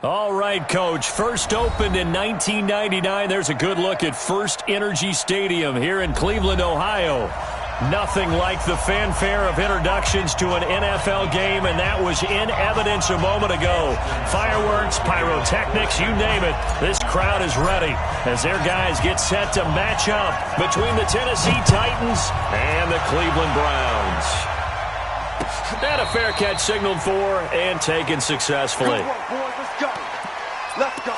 All right, Coach. First opened in 1999. There's a good look at First Energy Stadium here in Cleveland, Ohio. Nothing like the fanfare of introductions to an NFL game, and that was in evidence a moment ago. Fireworks, pyrotechnics, you name it. This crowd is ready as their guys get set to match up between the Tennessee Titans and the Cleveland Browns. And a fair catch signaled for and taken successfully. Good work, boys. Let's go. Let's go.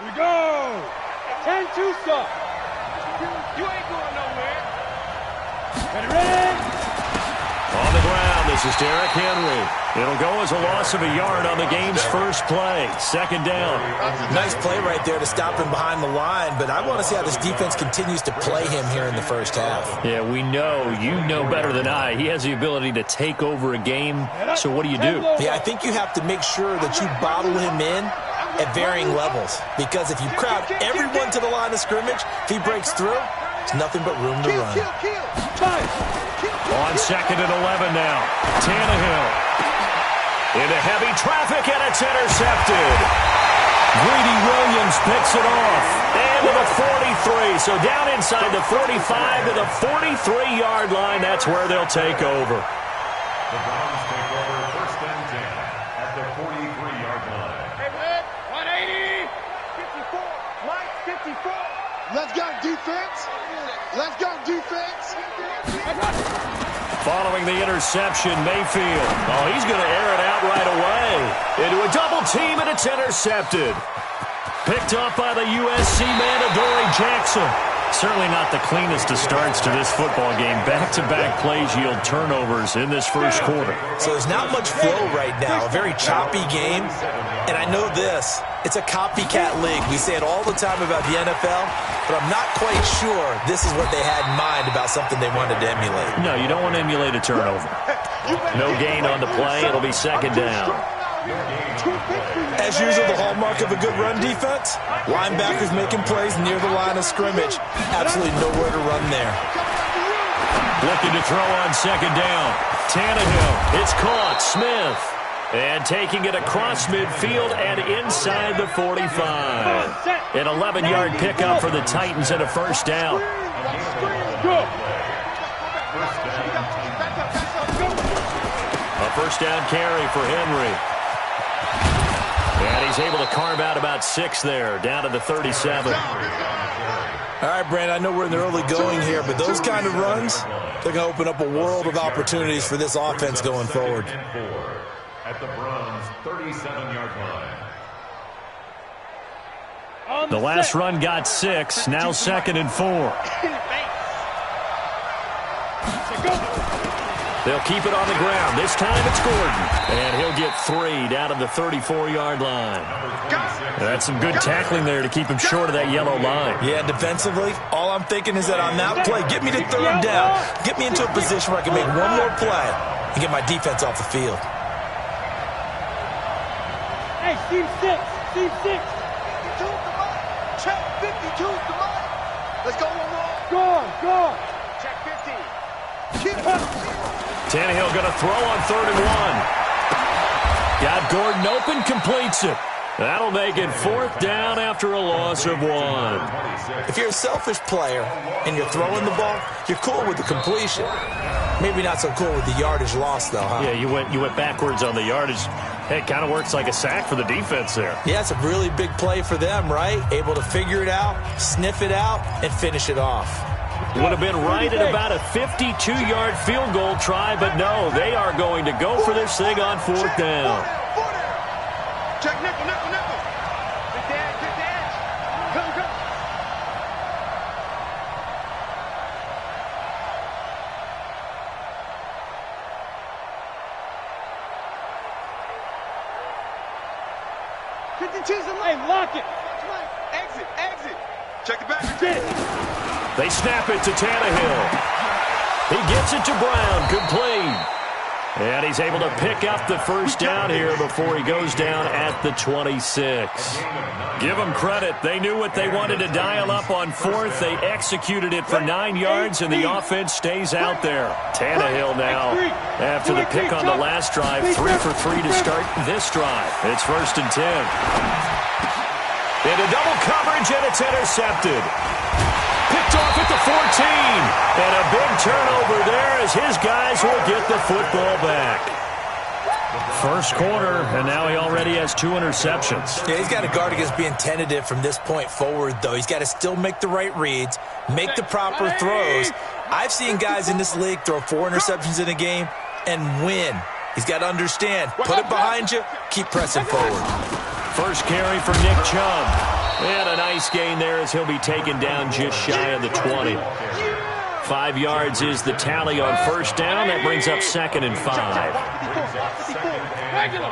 We go. 10-2 stop. You ain't going nowhere. Ready? On the ground, this is Derrick Henry. It'll go as a loss of a yard on the game's first play. Second down. Nice play right there to stop him behind the line, but I want to see how this defense continues to play him here in the first half. Yeah, we know. You know better than I. He has the ability to take over a game, so what do you do? Yeah, I think you have to make sure that you bottle him in at varying levels, because if you crowd everyone to the line of scrimmage, if he breaks through, there's nothing but room to run. On second and 11 now. Tannehill. Into heavy traffic, and it's intercepted. Greedy Williams picks it off. And to the 43. So down inside the 45 to the 43-yard line. That's where they'll take over. The Browns take over first and 10 at the 43-yard line. Hey, 180. 54. Mike, 54. Let's go, defense. Let's go, defense. Following the interception, Mayfield. Oh, he's going to air it out right away. Into a double team, and it's intercepted. Picked up by the USC man, Adoree Jackson. Certainly not the cleanest of starts to this football game. Back-to-back plays yield turnovers in this first quarter. So there's not much flow right now. A very choppy game. And I know this. It's a copycat league. We say it all the time about the NFL, but I'm not quite sure this is what they had in mind about something they wanted to emulate. No, you don't want to emulate a turnover. No gain on the play. It'll be second down. As usual, the hallmark of a good run defense, linebackers making plays near the line of scrimmage. Absolutely nowhere to run there. Looking to throw on second down. Tannehill. It's caught. Smith. And taking it across midfield and inside the 45. An 11-yard pickup for the Titans and a first down. A first down carry for Henry. And he's able to carve out about 6 there, down to the 37. All right, Brandon, I know we're in the early going here, but those kind of runs, they're going to open up a world of opportunities for this offense going forward. At the Browns' 37-yard line. The last run got 6, now second and 4. They'll keep it on the ground. This time it's Gordon. And he'll get 3 down to the 34-yard line. That's some good tackling there to keep him short of that yellow line. Yeah, defensively, all I'm thinking is that on that play, get me to third down. Get me into a position where I can make one more play and get my defense off the field. Hey, Steve 6. 52 is the money. Check 52 is the money. Let's go one more. Go. Check 50. Keep up. Tannehill going to throw on third and 1. Got Gordon open, completes it. That'll make it fourth down after a loss of 1. If you're a selfish player and you're throwing the ball, you're cool with the completion. Maybe not so cool with the yardage loss, though, huh? Yeah, you went backwards on the yardage. It kind of works like a sack for the defense there. Yeah, it's a really big play for them, right? Able to figure it out, sniff it out, and finish it off. Would have been right at about a 52-yard field goal try, but no, they are going to go for this thing on fourth down. Check nickel. Good dash. Go. Hey, lock it. Exit. Check the back. They snap it to Tannehill. He gets it to Brown. Complete. And he's able to pick up the first down here before he goes down at the 26. Give them credit. They knew what they wanted to dial up on fourth. They executed it for 9 yards, and the offense stays out there. Tannehill now, after the pick on the last drive, 3 for 3 to start this drive. It's 1st and 10. Into double coverage, and it's intercepted. Picked off at the 14. And a big turnover there as his guys will get the football back. First quarter, and now he already has 2 interceptions. Yeah, he's got to guard against being tentative from this point forward, though. He's got to still make the right reads, make the proper throws. I've seen guys in this league throw 4 interceptions in a game and win. He's got to understand, put it behind you, keep pressing forward. First carry for Nick Chubb. And a nice gain there as he'll be taken down just shy of the 20. 5 yards is the tally on first down. That brings up 2nd and 5. Regular.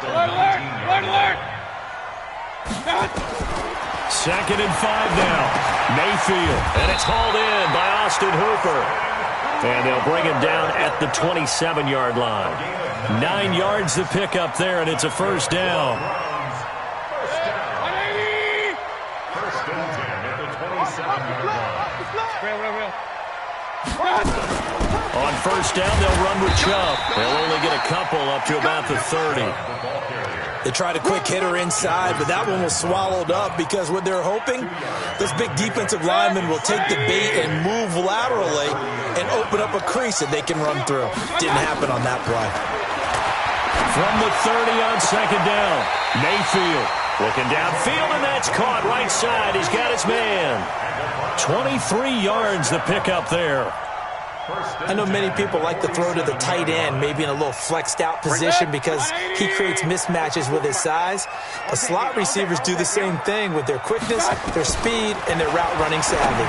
Alert. 2nd and 5 now. Mayfield. And it's hauled in by Austin Hooper. And they'll bring him down at the 27-yard line. 9 yards to pick up there, and it's a first down. On first down, they'll run with Chubb. They'll only get a couple up to about the 30. They tried a quick hitter inside, but that one was swallowed up because what they're hoping, this big defensive lineman will take the bait and move laterally and open up a crease that they can run through. Didn't happen on that play. From the 30 on second down, Mayfield looking downfield, and that's caught right side. He's got his man. 23 yards the pickup there. I know many people like to throw to the tight end, maybe in a little flexed out position because he creates mismatches with his size. But slot receivers do the same thing with their quickness, their speed, and their route running savvy.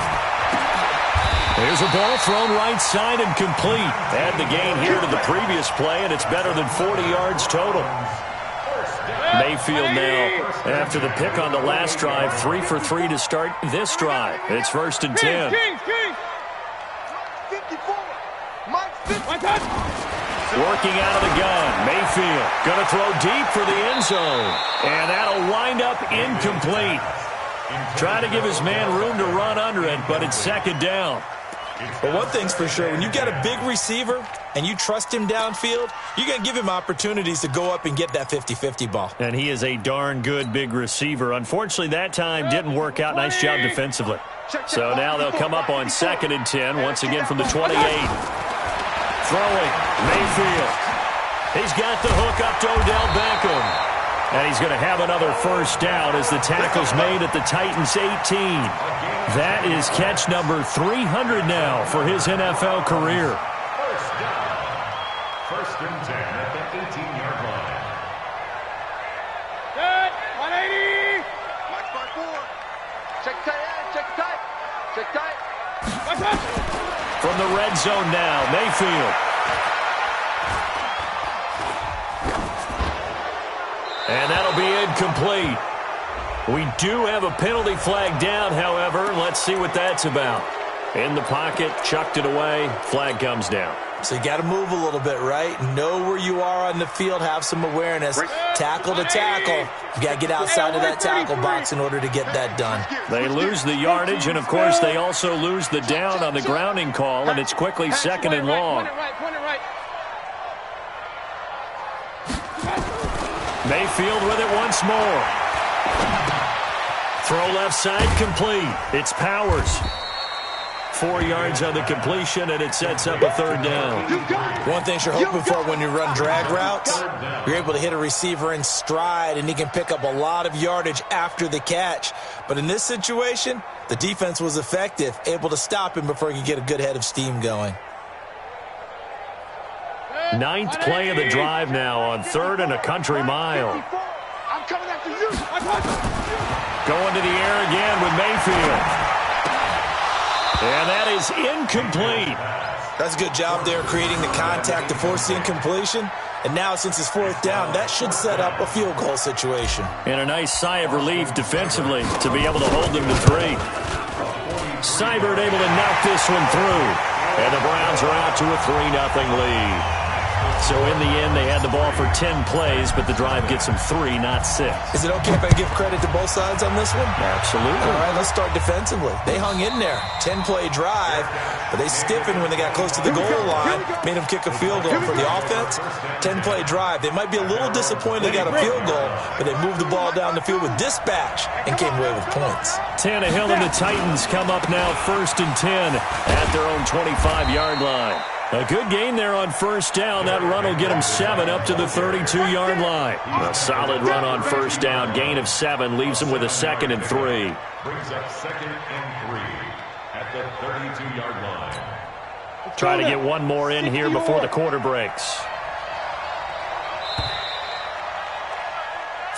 There's a ball thrown right side and complete. Add the gain here to the previous play, and it's better than 40 yards total. Mayfield now, after the pick on the last drive, 3 for 3 to start this drive. It's 1st and 10. Working out of the gun, Mayfield going to throw deep for the end zone. And that'll wind up incomplete. Trying to give his man room to run under it, but it's 2nd down. But one thing's for sure, when you got a big receiver and you trust him downfield, you're going to give him opportunities to go up and get that 50-50 ball. And he is a darn good big receiver. Unfortunately, that time didn't work out. Nice job defensively. So now they'll come up on 2nd and 10, once again from the 28. Throwing, Mayfield. He's got the hook up to Odell Beckham. And he's going to have another first down as the tackle's made at the Titans' 18. That is catch number 300 now for his NFL career. First down. 1st and 10 at the 18-yard line. Good. 180. Watch my 4. Check tight. Watch out. From the red zone now, Mayfield. And that'll be incomplete. We do have a penalty flag down, however. Let's see what that's about. In the pocket, chucked it away, flag comes down. So you got to move a little bit, right? Know where you are on the field, have some awareness. Tackle to tackle. You got to get outside of that tackle box in order to get that done. They lose the yardage, and, of course, they also lose the down on the grounding call, and it's quickly 2nd and long. Point it right. Mayfield with it once more. Throw left side complete. It's Powers. 4 yards on the completion, and it sets up a 3rd down. One thing you're hoping for when you run drag routes, you're able to hit a receiver in stride, and he can pick up a lot of yardage after the catch. But in this situation, the defense was effective, able to stop him before he could get a good head of steam going. 9th play of the drive now on 3rd and a country mile. I'm coming after you. Going to the air again with Mayfield. And that is incomplete. That's a good job there creating the contact to force the incompletion. And now since it's 4th down, that should set up a field goal situation. And a nice sigh of relief defensively to be able to hold them to 3. Seibert able to knock this one through. And the Browns are out to a 3-0 lead. So in the end, they had the ball for 10 plays, but the drive gets them 3, not 6. Is it okay if I give credit to both sides on this one? Absolutely. All right, let's start defensively. They hung in there. 10-play drive, but they stiffened when they got close to the goal line, made them kick a field goal. For the offense, 10-play drive. They might be a little disappointed they got a field goal, but they moved the ball down the field with dispatch and came away with points. Tannehill and the Titans come up now 1st and 10 at their own 25-yard line. A good gain there on first down. That run will get them 7 up to the 32-yard line. A solid run on first down. Gain of 7 leaves them with a 2nd and 3. Brings up 2nd and 3 at the 32-yard line. Try to get one more in here before the quarter breaks.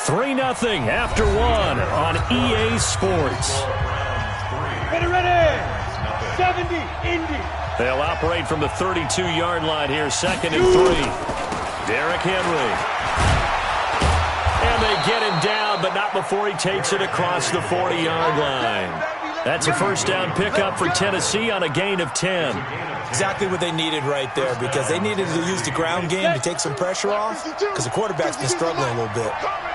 3-0 after 1 on EA Sports. Ready. 70, Indy. They'll operate from the 32-yard line here, 2nd and 3. Derrick Henry. And they get him down, but not before he takes it across the 40-yard line. That's a first down pickup for Tennessee on a gain of 10. Exactly what they needed right there, because they needed to use the ground game to take some pressure off, because the quarterback's been struggling a little bit.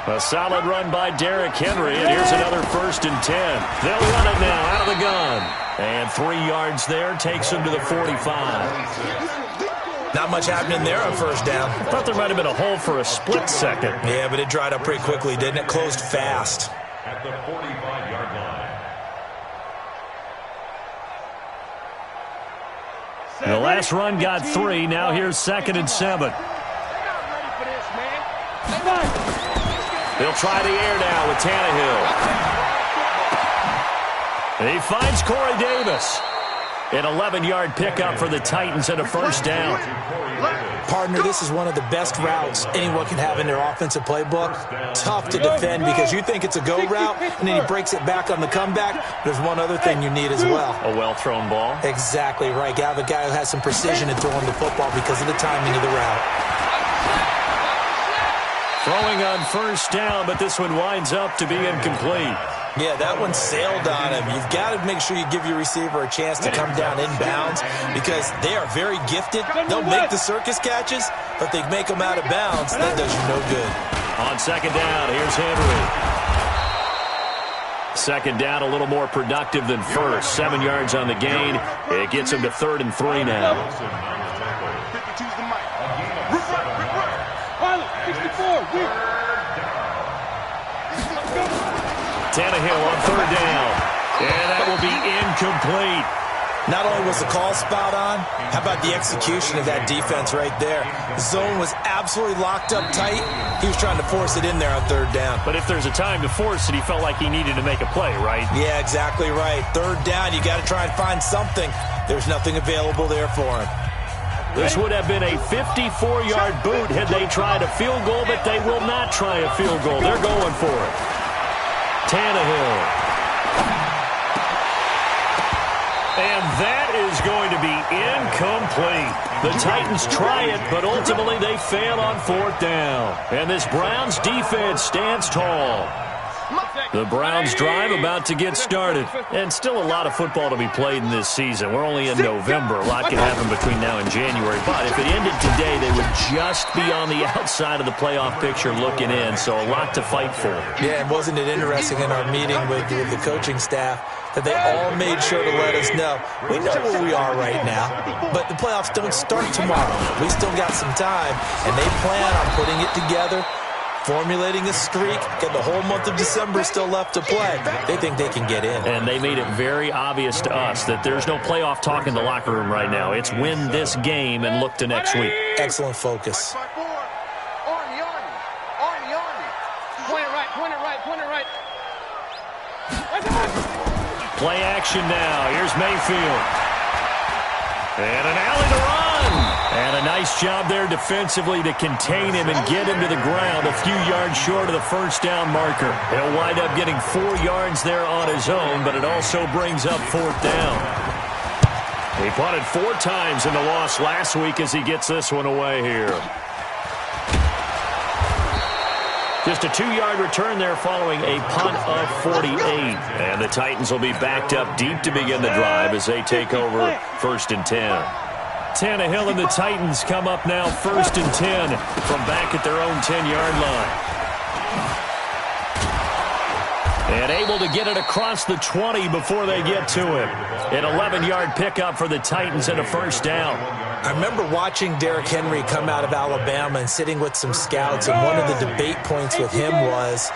A solid run by Derrick Henry, and here's another 1st and 10. They'll run it now out of the gun. And 3 yards there takes them to the 45. Not much happening there on first down. I thought there might have been a hole for a split second. Yeah, but it dried up pretty quickly, didn't it? Closed fast. At the 45-yard line. The last run got 3. Now here's 2nd and 7. They'll try the air now with Tannehill. He finds Corey Davis. An 11-yard pickup for the Titans and a first down. Partner, this is one of the best routes anyone can have in their offensive playbook. Tough to defend because you think it's a go route, and then he breaks it back on the comeback. There's one other thing you need as well. A well-thrown ball. Exactly right. You have a guy who has some precision in throwing the football because of the timing of the route. Throwing on first down, but this one winds up to be incomplete. Yeah, that one sailed on him. You've got to make sure you give your receiver a chance to come down inbounds because they are very gifted. They'll make the circus catches, but they make them out of bounds. That does you no good. On second down, here's Henry. Second down, a little more productive than first. 7 yards on the gain. It gets him to 3rd and 3 now. 52's the mic. Pilot, 64, Tannehill on 3rd down. And that will be incomplete. Not only was the call spot on, how about the execution of that defense right there? The zone was absolutely locked up tight. He was trying to force it in there on 3rd down. But if there's a time to force it, he felt like he needed to make a play, right? Yeah, exactly right. 3rd down, you got to try and find something. There's nothing available there for him. This would have been a 54-yard boot had they tried a field goal, but they will not try a field goal. They're going for it. Tannehill. And that is going to be incomplete. The Titans try it, but ultimately they fail on 4th down. And this Browns defense stands tall. The Browns drive about to get started. And still a lot of football to be played in this season. We're only in November. A lot can happen between now and January. But if it ended today, they would just be on the outside of the playoff picture looking in. So a lot to fight for. Yeah, and wasn't it interesting in our meeting with the coaching staff that they all made sure to let us know, we know where we are right now, but the playoffs don't start tomorrow. We still got some time, and they plan on putting it together, formulating a streak, get the whole month of December still left to play. They think they can get in. And they made it very obvious to us that there's no playoff talk in the locker room right now. It's win this game and look to next week. Excellent focus. Army. Point it right. Play action now. Here's Mayfield. And an alley to run. And a nice job there defensively to contain him and get him to the ground a few yards short of the first down marker. He'll wind up getting 4 yards there on his own, but it also brings up 4th down. He punted 4 times in the loss last week as he gets this one away here. Just a 2-yard return there following a punt of 48. And the Titans will be backed up deep to begin the drive as they take over 1st and 10. Tannehill and the Titans come up now 1st and 10 from back at their own 10-yard line. And able to get it across the 20 before they get to him. An 11-yard pickup for the Titans and a first down. I remember watching Derrick Henry come out of Alabama and sitting with some scouts, and one of the debate points with him was,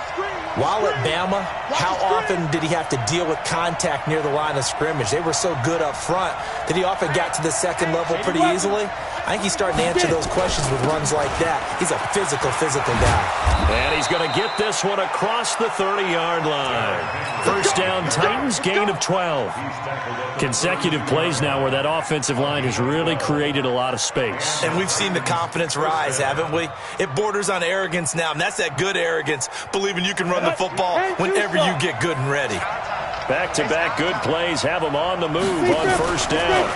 while at Bama, how often did he have to deal with contact near the line of scrimmage? They were so good up front that he often got to the second level pretty easily. I think he's starting to answer those questions with runs like that. He's a physical guy. And he's going to get this one across the 30-yard line. First down, Titans, gain of 12. Consecutive plays now where that offensive line has really created a lot of space. And we've seen the confidence rise, haven't we? It borders on arrogance now, and that's that good arrogance, believing you can run the football whenever you get good and ready. Back-to-back good plays have him on the move on first down.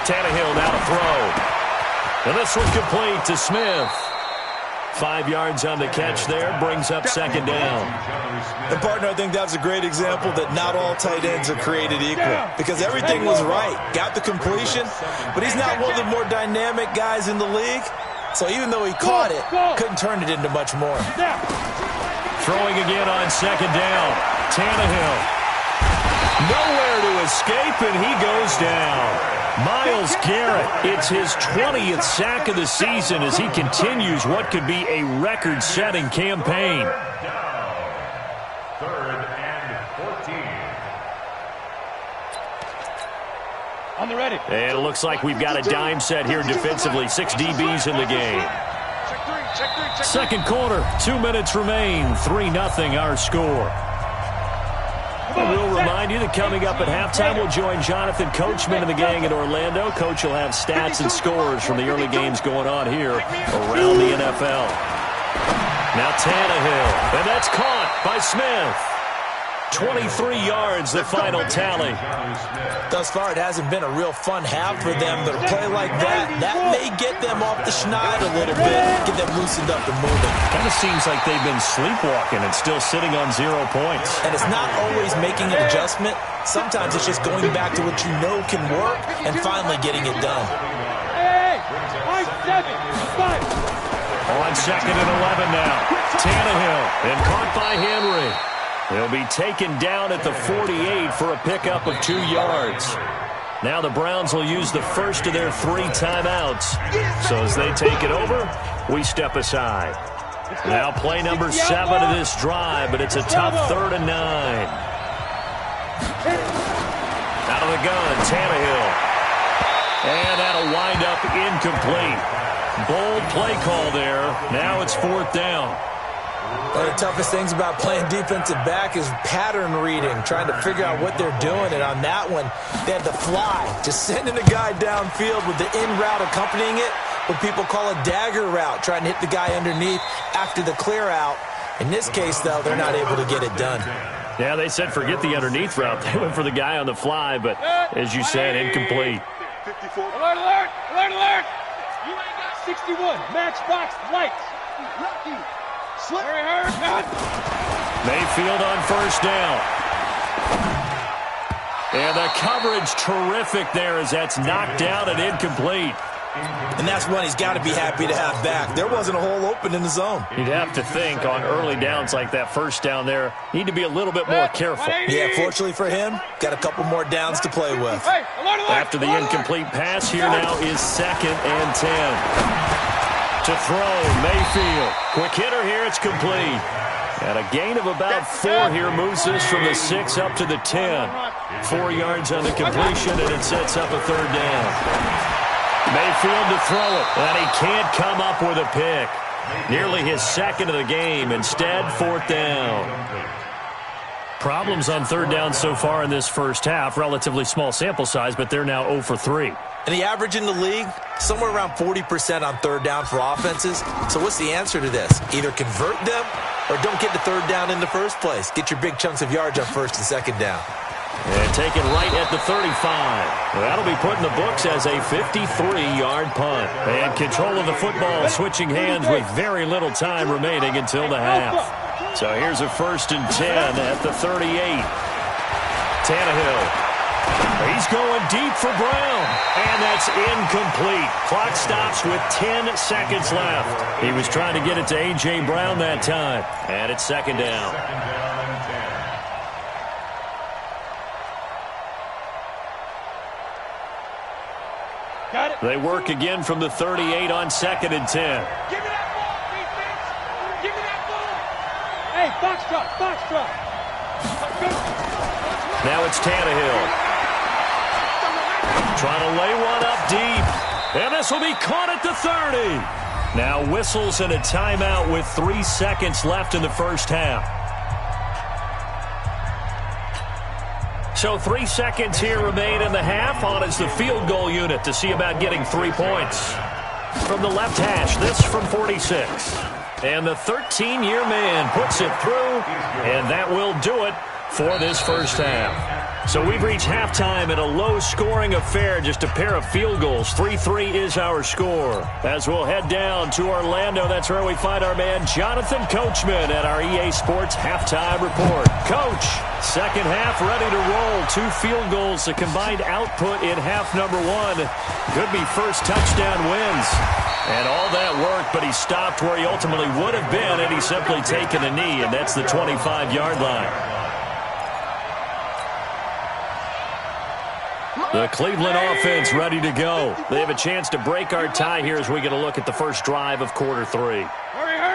Tannehill now to throw. And this one complete to Smith. 5 yards on the catch there, brings up second down. And, partner, I think that was a great example that not all tight ends are created equal, because everything was right. Got the completion, but he's not one of the more dynamic guys in the league. So even though he caught it, couldn't turn it into much more. Throwing again on second down. Tannehill. Nowhere to escape, and he goes down. Myles Garrett, it's his 20th sack of the season as he continues what could be a record-setting campaign. 3rd and 14. On the ready. And it looks like we've got a dime set here defensively. 6 DBs in the game. Second quarter, 2 minutes remain. 3-0 our score. We'll remind you that coming up at halftime, we'll join Jonathan Coachman and the gang in Orlando. Coach will have stats and scores from the early games going on here around the NFL. Now Tannehill, and that's caught by Smith. 23 yards, the final tally. Thus far, it hasn't been a real fun half for them, but a play like that may get them off the schneid a little bit, get them loosened up and moving. Kind of seems like they've been sleepwalking and still sitting on 0 points. And it's not always making an adjustment. Sometimes it's just going back to what you know can work and finally getting it done. Hey, 5-7, 5. On second and 11 now. Tannehill, and caught by Henry. He'll be taken down at the 48 for a pickup of 2 yards. Now the Browns will use the first of their 3 timeouts. So as they take it over, we step aside. Now play number 7 of this drive, but it's a tough 3rd and 9. Out of the gun, Tannehill. And that'll wind up incomplete. Bold play call there. Now it's 4th down. One of the toughest things about playing defensive back is pattern reading, trying to figure out what they're doing. And on that one, they had to fly, just sending a guy downfield with the in route accompanying it, what people call a dagger route, trying to hit the guy underneath after the clear out. In this case, though, they're not able to get it done. Yeah, they said forget the underneath route. They went for the guy on the fly, but as you said, incomplete. Alert, alert, alert, alert. You ain't got 61. Matchbox lights. Mayfield on first down. And the coverage terrific there as that's knocked down and incomplete. And that's one he's got to be happy to have back. There wasn't a hole open in the zone. You'd have to think on early downs like that first down there, need to be a little bit more careful. Yeah, fortunately for him, got a couple more downs to play with. After the incomplete pass, here now is 2nd and 10. To throw, Mayfield. Quick hitter here, it's complete. And a gain of about 4 here moves this from the 6 up to the 10. 4 yards on the completion, and it sets up a 3rd down. Mayfield to throw it, and he can't come up with a pick. Nearly his 2nd of the game. Instead, 4th down. Problems on 3rd down so far in this first half. Relatively small sample size, but they're now 0 for 3. And the average in the league, somewhere around 40% on 3rd down for offenses. So what's the answer to this? Either convert them or don't get the 3rd down in the first place. Get your big chunks of yards on 1st and 2nd down. And taken right at the 35. That'll be put in the books as a 53-yard punt. And control of the football switching hands with very little time remaining until the half. So here's a 1st and 10 at the 38. Tannehill. He's going deep for Brown, and that's incomplete. Clock stops with 10 seconds left. He was trying to get it to A.J. Brown that time, and it's second down. Second down and 10. Got it. They work again from the 38 on second and 10. Give me that ball, defense. Give me that ball. Hey, box drop, box drop. Now it's Tannehill. Trying to lay one up deep. And this will be caught at the 30. Now whistles and a timeout with 3 seconds left in the first half. So 3 seconds here remain in the half. On is the field goal unit to see about getting 3 points. From the left hash, this from 46. And the 13-year man puts it through, and that will do it for this first half. So we've reached halftime in a low-scoring affair, just a pair of field goals. 3-3 is our score. As we'll head down to Orlando, that's where we find our man Jonathan Coachman at our EA Sports Halftime Report. Coach, second half ready to roll. 2 field goals, the combined output in half number 1. Could be first touchdown wins. And all that worked, but he stopped where he ultimately would have been, and he's simply taken a knee, and that's the 25-yard line. The Cleveland offense ready to go. They have a chance to break our tie here as we get a look at the first drive of quarter 3.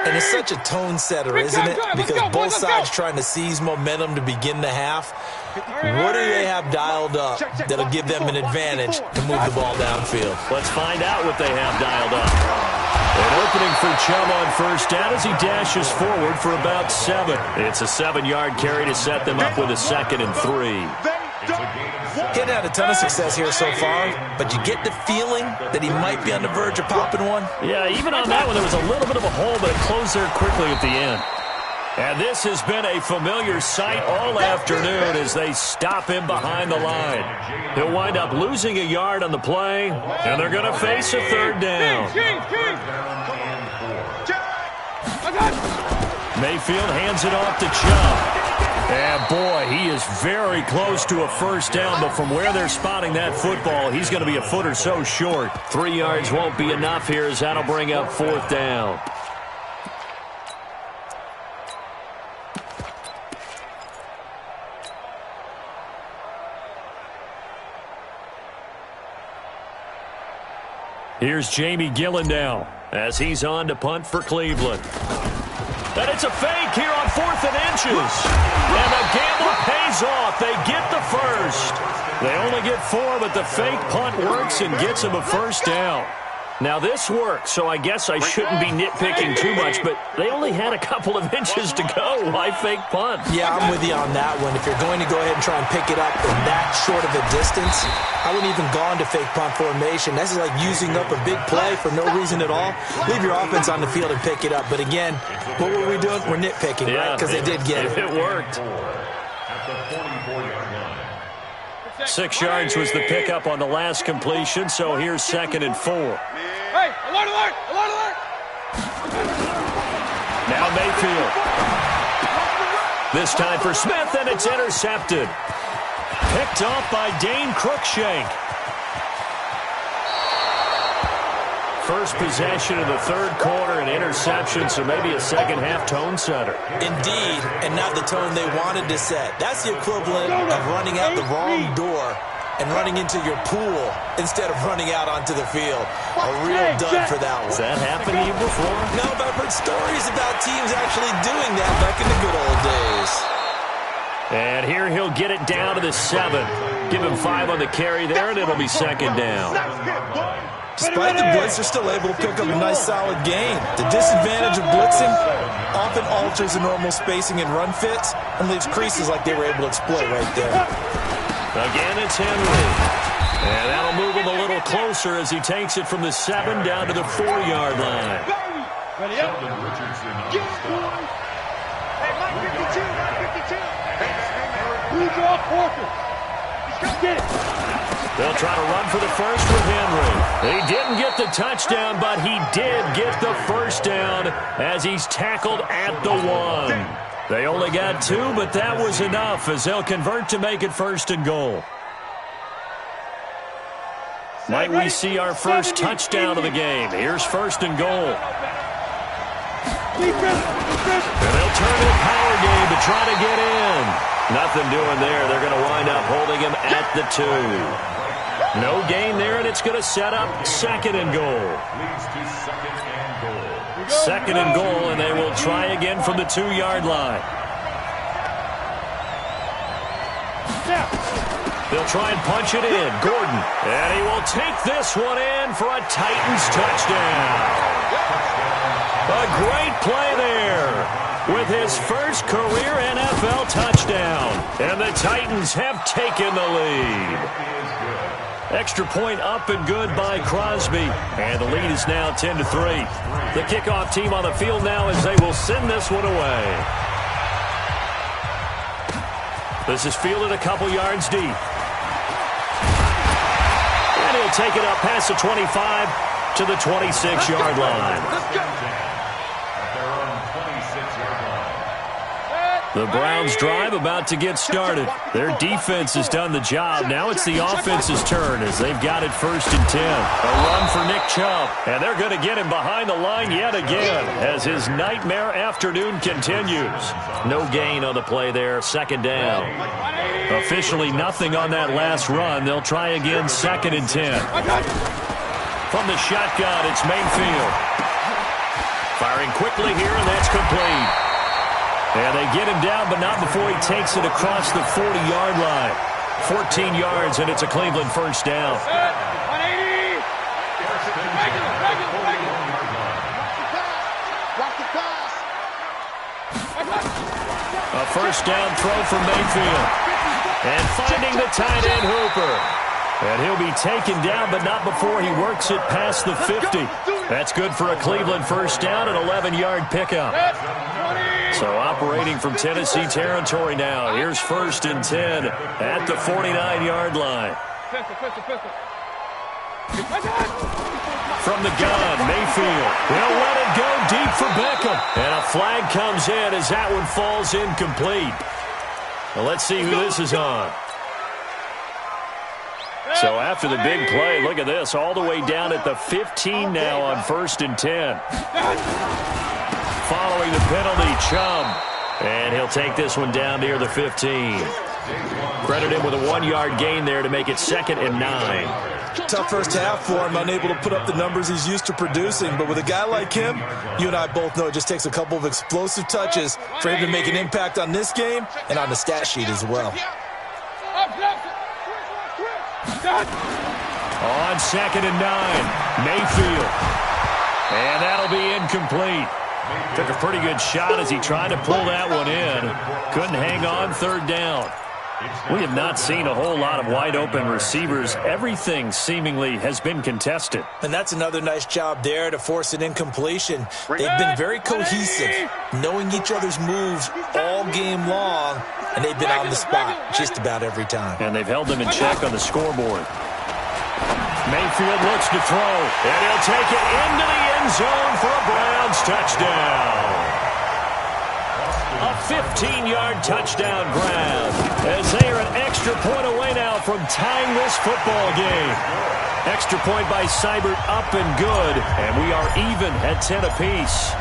And it's such a tone setter, isn't it? Because both sides trying to seize momentum to begin the half. What do they have dialed up that'll give them an advantage to move the ball downfield? Let's find out what they have dialed up. An opening for Chubb on first down as he dashes forward for about 7. It's a 7-yard carry to set them up with a 2nd and 3. Getting had a ton of success here so far, but you get the feeling that he might be on the verge of popping one. Yeah, even on that one, there was a little bit of a hole, but it closed there quickly at the end. And this has been a familiar sight all afternoon as they stop him behind the line. He'll wind up losing a yard on the play, and they're going to face a 3rd down. Mayfield hands it off to Chubb. And, boy, he is very close to a first down, but from where they're spotting that football, he's going to be a foot or so short. 3 yards won't be enough here as that'll bring up 4th down. Here's Jamie Gillen now as he's on to punt for Cleveland. And it's a fake here on 4th and inches. And the gamble pays off. They get the first. They only get 4, but the fake punt works and gets them a first down. Now, this works, so I guess I shouldn't be nitpicking too much, but they only had a couple of inches to go. Why fake punt? Yeah, I'm with you on that one. If you're going to go ahead and try and pick it up in that short of a distance, I wouldn't even go into fake punt formation. This is like using up a big play for no reason at all. Leave your offense on the field and pick it up. But again, what were we doing? We're nitpicking, right? Because they did get it. It worked. 6 yards was the pickup on the last completion, so here's 2nd and 4. Hey, alert, alert, alert, alert! Now Mayfield. This time for Smith, and it's intercepted. Picked off by Dane Cruikshank. First possession of the 3rd quarter, an interception, so maybe a second-half tone setter. Indeed, and not the tone they wanted to set. That's the equivalent of running out the wrong door and running into your pool instead of running out onto the field. A real dud for that one. Has that happened to you before? No, but I've heard stories about teams actually doing that back in the good old days. And here he'll get it down to the 7. Give him 5 on the carry there, and it'll be 2nd down. Despite the blitz, they're still able to pick up a nice, solid gain. The disadvantage of blitzing often alters the normal spacing and run fits and leaves creases like they were able to exploit right there. Again, it's Henry. And that'll move him a little closer as he takes it from the 7 down to the 4-yard line. Ready up. Hey, Mike 52, Mike 52. Blue draw Porter. Get it. They'll try to run for the first with Henry. He didn't get the touchdown, but he did get the first down as he's tackled at the 1. They only got 2, but that was enough as they'll convert to make it 1st and goal. Might we see our first touchdown of the game? Here's first and goal. And they'll turn to a power game to try to get in. Nothing doing there. They're going to wind up holding him at the 2. No gain there, and it's going to set up second and goal. Second and goal, and they will try again from the 2-yard line. They'll try and punch it in. Gordon. And he will take this one in for a Titans touchdown. A great play there with his first career NFL touchdown. And the Titans have taken the lead. Extra point up and good by Crosby. And the lead is now 10-3. The kickoff team on the field now as they will send this one away. This is fielded a couple yards deep. And he'll take it up past the 25 to the 26-yard line. The Browns drive about to get started. Their defense has done the job. Now it's the offense's turn as they've got it first and 10. A run for Nick Chubb. And they're going to get him behind the line yet again as his nightmare afternoon continues. No gain on the play there. Second down. Officially nothing on that last run. They'll try again second and 10. From the shotgun, it's Mayfield. Firing quickly here, and that's complete. And they get him down, but not before he takes it across the 40-yard line. 14 yards, and it's a Cleveland first down. A first down throw for Mayfield. And finding the tight end Hooper. And he'll be taken down, but not before he works it past the 50. That's good for a Cleveland first down, an 11-yard pickup. So operating from Tennessee territory now. Here's first and 10 at the 49-yard line. From the gun, Mayfield will let it go deep for Beckham. And a flag comes in as that one falls incomplete. Well, let's see who this is on. So after the big play, look at this, all the way down at the 15 now on first and 10. Following the penalty, Chubb. And he'll take this one down near the 15. Credit him with a 1-yard gain there to make it second and 9. Tough first half for him, unable to put up the numbers he's used to producing. But with a guy like him, you and I both know it just takes a couple of explosive touches for him to make an impact on this game and on the stat sheet as well. On second and 9, Mayfield. And that'll be incomplete. Took a pretty good shot as he tried to pull that one in. Couldn't hang on, third down. We have not seen a whole lot of wide-open receivers. Everything seemingly has been contested. And that's another nice job there to force an incompletion. They've been very cohesive, knowing each other's moves all game long, and they've been on the spot just about every time. And they've held them in check on the scoreboard. Mayfield looks to throw, and he'll take it into the end zone for a Browns touchdown. A 15-yard touchdown grab as they are an extra point away now from tying this football game. Extra point by Seibert up and good, and we are even at 10 apiece.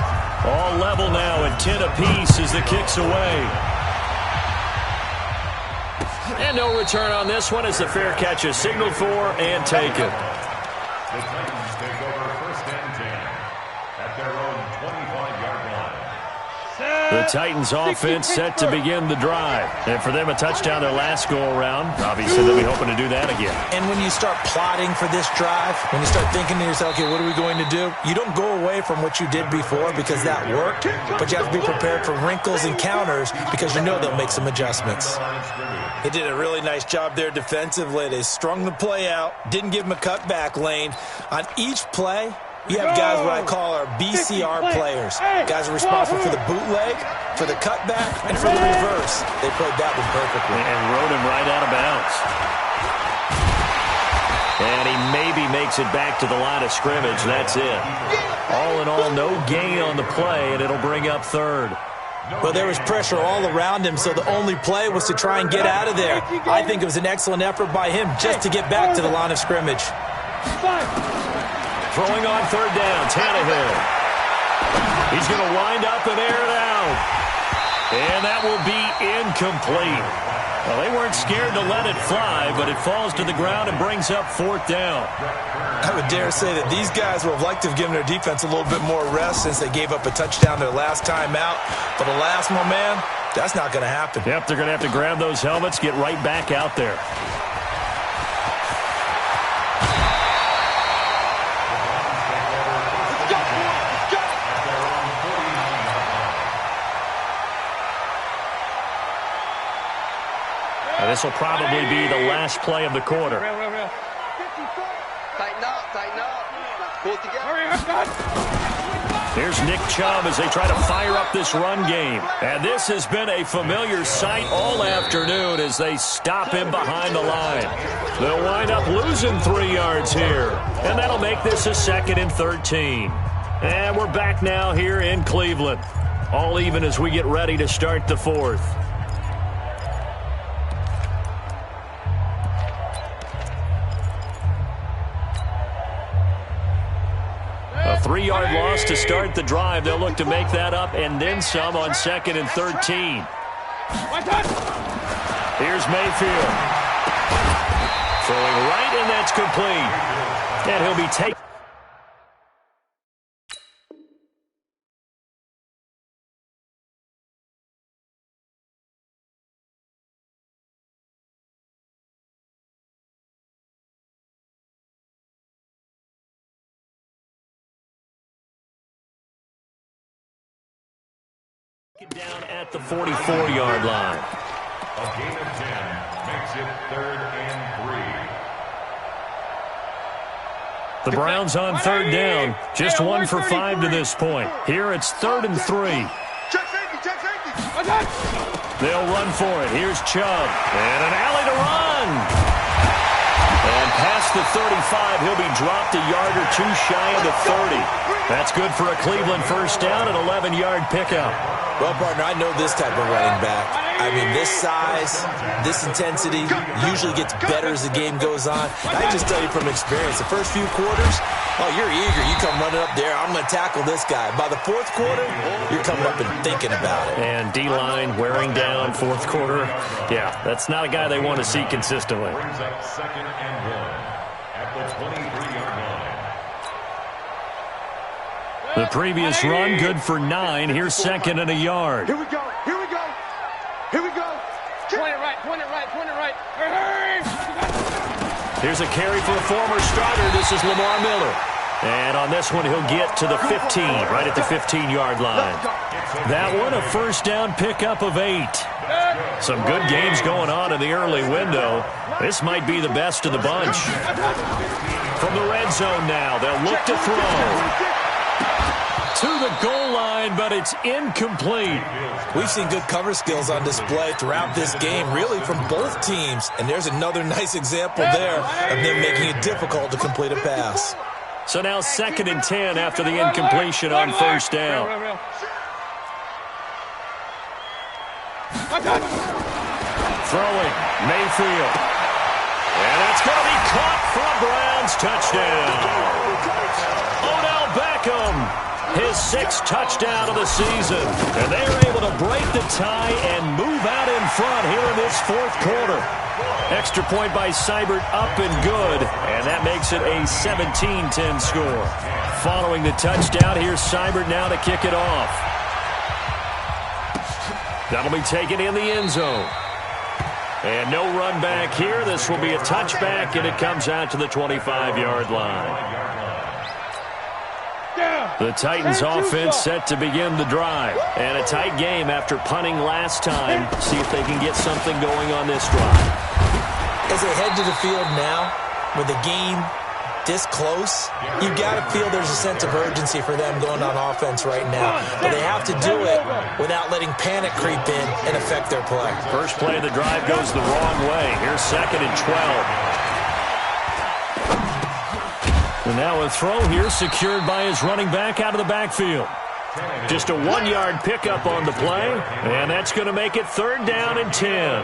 All level now at 10 apiece as the kick's away. And no return on this one as the fair catch is signaled for and taken. The Titans take over first and 10 at their own 25-yard line. The Titans offense set to begin the drive. And for them, a touchdown their last go-around. Obviously, they'll be hoping to do that again. And when you start plotting for this drive, when you start thinking to yourself, okay, what are we going to do? You don't go away from what you did before because that worked, but you have to be prepared for wrinkles and counters because you know they'll make some adjustments. They did a really nice job there defensively. They strung the play out, didn't give them a cutback lane. On each play, you have guys what I call our BCR players. Guys are responsible for the bootleg, for the cutback, and for the reverse. They played that one perfectly. And rode him right out of bounds. And he maybe makes it back to the line of scrimmage. That's it. All in all, no gain on the play, and it'll bring up third. Well, there was pressure all around him, so the only play was to try and get out of there. I think it was an excellent effort by him just to get back to the line of scrimmage. Throwing on third down, Tannehill. He's going to wind up and air it out. And that will be incomplete. Well, they weren't scared to let it fly, but it falls to the ground and brings up fourth down. I would dare say that these guys would have liked to have given their defense a little bit more rest since they gave up a touchdown their last time out. But alas, my man, that's not going to happen. Yep, they're going to have to grab those helmets, get right back out there. This will probably be the last play of the quarter. Tighten up, tighten up. Pull it together. Here's Nick Chubb as they try to fire up this run game. And this has been a familiar sight all afternoon as they stop him behind the line. They'll wind up losing 3 yards here. And that'll make this a 2nd and 13. And we're back now here in Cleveland. All even as we get ready to start the fourth. A 3-yard loss to start the drive. They'll look to make that up and then some on 2nd and 13. Here's Mayfield. Throwing right, and that's complete. And he'll be taken. Down at the 44-yard line. A gain of 10 makes it 3rd and 3. The Browns on 3rd down. Just 1 for 5 to this point. Here it's 3rd and 3. Check safety, check safety. They'll run for it. Here's Chubb. And an alley to run. And past the 35, he'll be dropped a yard or 2 shy of the 30. That's good for a Cleveland first down, an 11-yard pickup. Well, partner, I know this type of running back. I mean, this size, this intensity usually gets better as the game goes on. I just tell you from experience, the first few quarters, oh, you're eager. You come running up there, I'm going to tackle this guy. By the 4th quarter, you're coming up and thinking about it. And D-line wearing down 4th quarter. Yeah, that's not a guy they want to see consistently. Brings up 2nd and 1 at the 23-yard line. The previous run, good for 9. Here's 2nd and a yard. Here we go, here we go, here we go. Point it right, point it right, point it right. Here's a carry for a former starter. This is Lamar Miller. And on this one, he'll get to the 15, right at the 15-yard line. That one, a first down pickup of 8. Some good games going on in the early window. This might be the best of the bunch. From the red zone now, they'll look to throw. To the goal line, but it's incomplete. We've seen good cover skills on display throughout this game, really from both teams. And there's another nice example there of them making it difficult to complete a pass. So now 2nd and 10 after the incompletion on first down. Throwing, Mayfield. And that's going to be caught for a Browns touchdown. Odell Beckham. His 6th touchdown of the season. And they're able to break the tie and move out in front here in this 4th quarter. Extra point by Seibert up and good. And that makes it a 17-10 score. Following the touchdown, here's Seibert now to kick it off. That'll be taken in the end zone. And no run back here. This will be a touchback, and it comes out to the 25-yard line. The Titans offense set to begin the drive. And a tight game after punting last time. See if they can get something going on this drive. As they head to the field now, with the game this close, you've got to feel there's a sense of urgency for them going on offense right now. But they have to do it without letting panic creep in and affect their play. First play of the drive goes the wrong way. Here's 2nd and 12. And now a throw here secured by his running back out of the backfield. Just a 1-yard pickup on the play, and that's going to make it 3rd down and 10.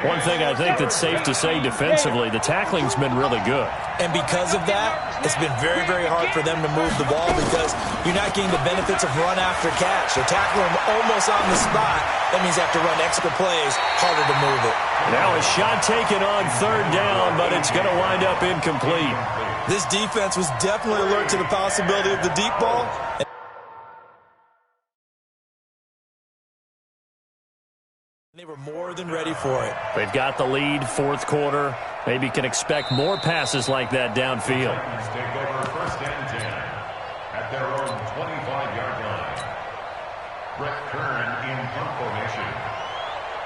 One thing I think that's safe to say defensively, the tackling's been really good. And because of that, it's been very, very hard for them to move the ball because you're not getting the benefits of run after catch. They're tackling them almost on the spot. That means they have to run extra plays, harder to move it. Now a shot taken on third down, but it's going to wind up incomplete. This defense was definitely alert to the possibility of the deep ball. They were more than ready for it. They've got the lead, fourth quarter. Maybe can expect more passes like that downfield. Titans take over first and 10 at their own 25-yard line. Brett Kern in punt formation.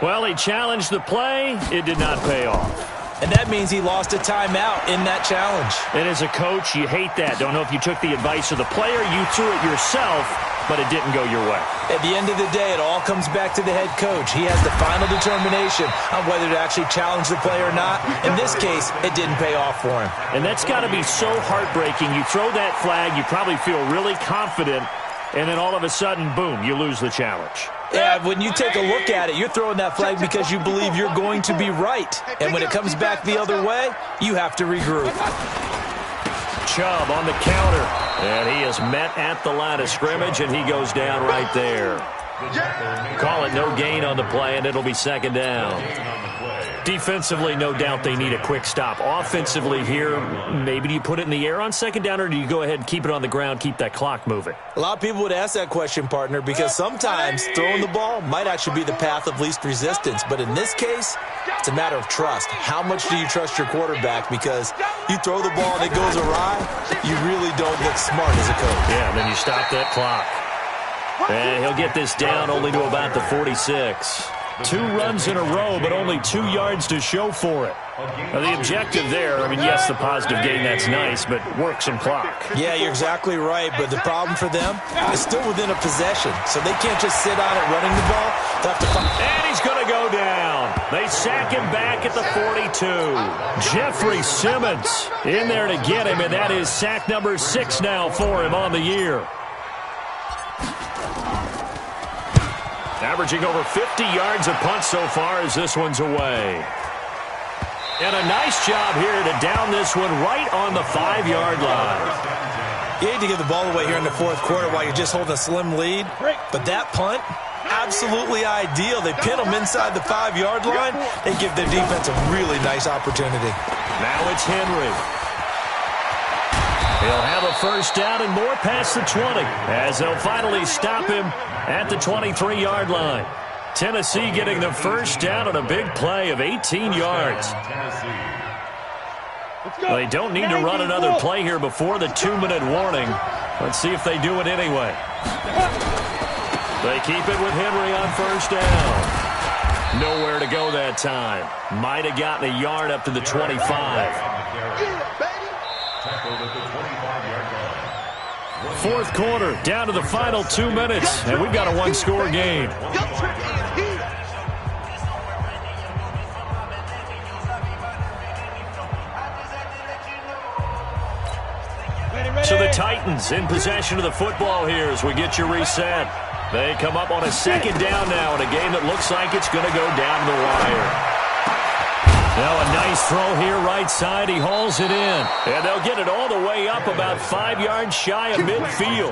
Well, he challenged the play. It did not pay off. And that means he lost a timeout in that challenge. And as a coach, you hate that. Don't know if you took the advice of the player. You threw it yourself, but it didn't go your way. At the end of the day, it all comes back to the head coach. He has the final determination on whether to actually challenge the play or not. In this case, it didn't pay off for him. And that's got to be so heartbreaking. You throw that flag, you probably feel really confident, and then all of a sudden, boom, you lose the challenge. Yeah, when you take a look at it, you're throwing that flag because you believe you're going to be right. And when it comes back the other way, you have to regroup. Chubb on the counter. And he is met at the line of scrimmage, and he goes down right there. Call it no gain on the play, and it'll be second down. Defensively, no doubt they need a quick stop. Offensively here, maybe do you put it in the air on second down, or do you go ahead and keep it on the ground, keep that clock moving? A lot of people would ask that question, partner, because sometimes throwing the ball might actually be the path of least resistance. But in this case, it's a matter of trust. How much do you trust your quarterback? Because you throw the ball and it goes awry, you really don't look smart as a coach. Yeah, and then you stop that clock. And he'll get this down only to about the 46. 2 runs in a row, but only 2 yards to show for it. Now, the objective there, I mean, yes, the positive gain, that's nice, but work some clock. Yeah, you're exactly right, but the problem for them is still within a possession, so they can't just sit on it running the ball. They'll have to find. And he's going to go down. They sack him back at the 42. Jeffrey Simmons in there to get him, and that is sack number 6 now for him on the year. Averaging over 50 yards a punt so far as this one's away. And a nice job here to down this one right on the 5-yard line. You hate to give the ball away here in the fourth quarter while you're just holding a slim lead, but that punt, absolutely ideal. They pin them inside the 5-yard line. They give their defense a really nice opportunity. Now it's Henry. He'll have a first down and more past the 20 as they'll finally stop him at the 23-yard line. Tennessee getting the first down on a big play of 18 yards. Well, they don't need to run another play here before the 2-minute warning. Let's see if they do it anyway. They keep it with Henry on first down. Nowhere to go that time. Might have gotten a yard up to the 25. Fourth quarter, down to the final 2 minutes, and we've got a one-score game. So the Titans in possession of the football here as we get you reset. They come up on a second down now in a game that looks like it's going to go down the wire. Now a nice throw here right side. He hauls it in. And they'll get it all the way up about 5 yards shy of midfield.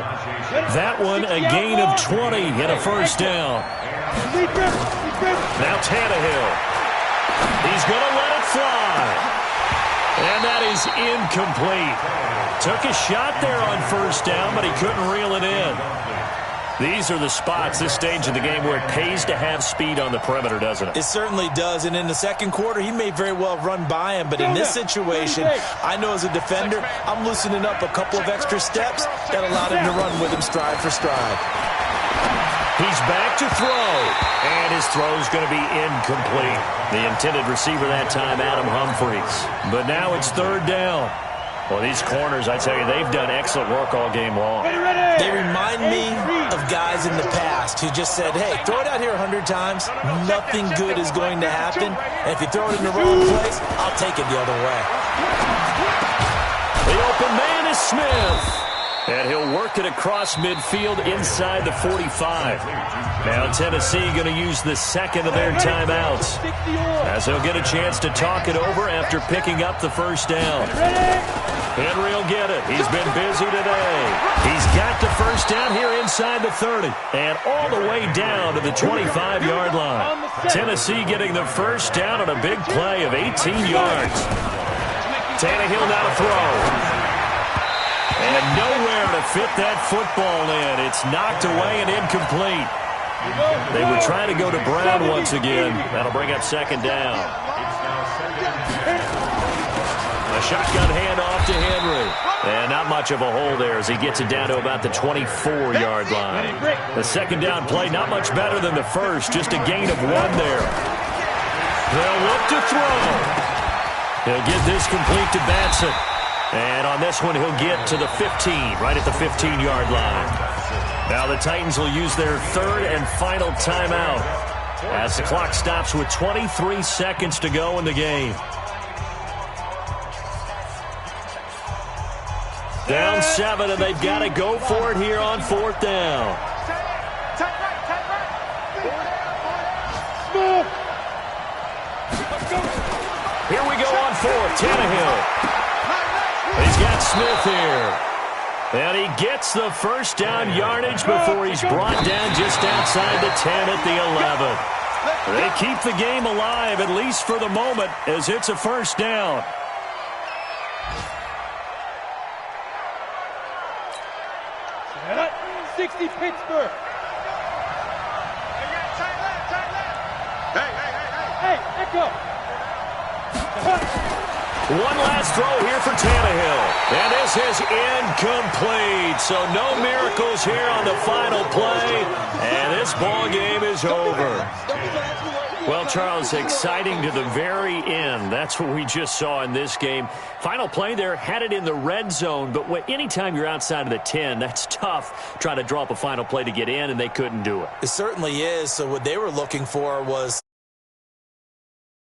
That one a gain of 20 and a first down. Now Tannehill. He's going to let it fly. And that is incomplete. Took a shot there on first down, but he couldn't reel it in. These are the spots, this stage of the game, where it pays to have speed on the perimeter, doesn't it? It certainly does, and in the second quarter, he may very well run by him, but in this situation, I know as a defender, I'm loosening up a couple of extra steps that allowed him to run with him stride for stride. He's back to throw, and his throw's going to be incomplete. The intended receiver that time, Adam Humphries. But now it's third down. Well, these corners, I tell you, they've done excellent work all game long. They remind me of guys in the past who just said, hey, throw it out here 100 times. Nothing good is going to happen. And if you throw it in the wrong place, I'll take it the other way. The open man is Smith. And he'll work it across midfield inside the 45. Now Tennessee going to use the second of their timeouts, as he'll get a chance to talk it over after picking up the first down. Henry will get it. He's been busy today. He's got the first down here inside the 30 and all the way down to the 25-yard line. Tennessee getting the first down on a big play of 18 yards. Tannehill now to throw. And nowhere to fit that football in. It's knocked away and incomplete. They were trying to go to Brown once again. That'll bring up second down. A shotgun handoff to Henry. And not much of a hole there as he gets it down to about the 24-yard line. The second down play, not much better than the first. Just a gain of 1 there. They'll look to throw. He'll get this complete to Batson. And on this one, he'll get to the 15, right at the 15-yard line. Now the Titans will use their third and final timeout as the clock stops with 23 seconds to go in the game. Down 7, and they've got to go for it here on 4th down. Here we go on 4th. Tannehill. He's got Smith here. And he gets the first down yardage before he's brought down just outside the 10 at the 11. They keep the game alive, at least for the moment, as it's a first down. At 60 Pittsburgh. Hey, echo. One last throw here for Tannehill. And this is incomplete. So no miracles here on the final play. And this ball game is over. Well, Charles, exciting to the very end. That's what we just saw in this game. Final play there, had it in the red zone. But anytime you're outside of the 10, that's tough trying to draw up a final play to get in, and they couldn't do it. It certainly is. So what they were looking for was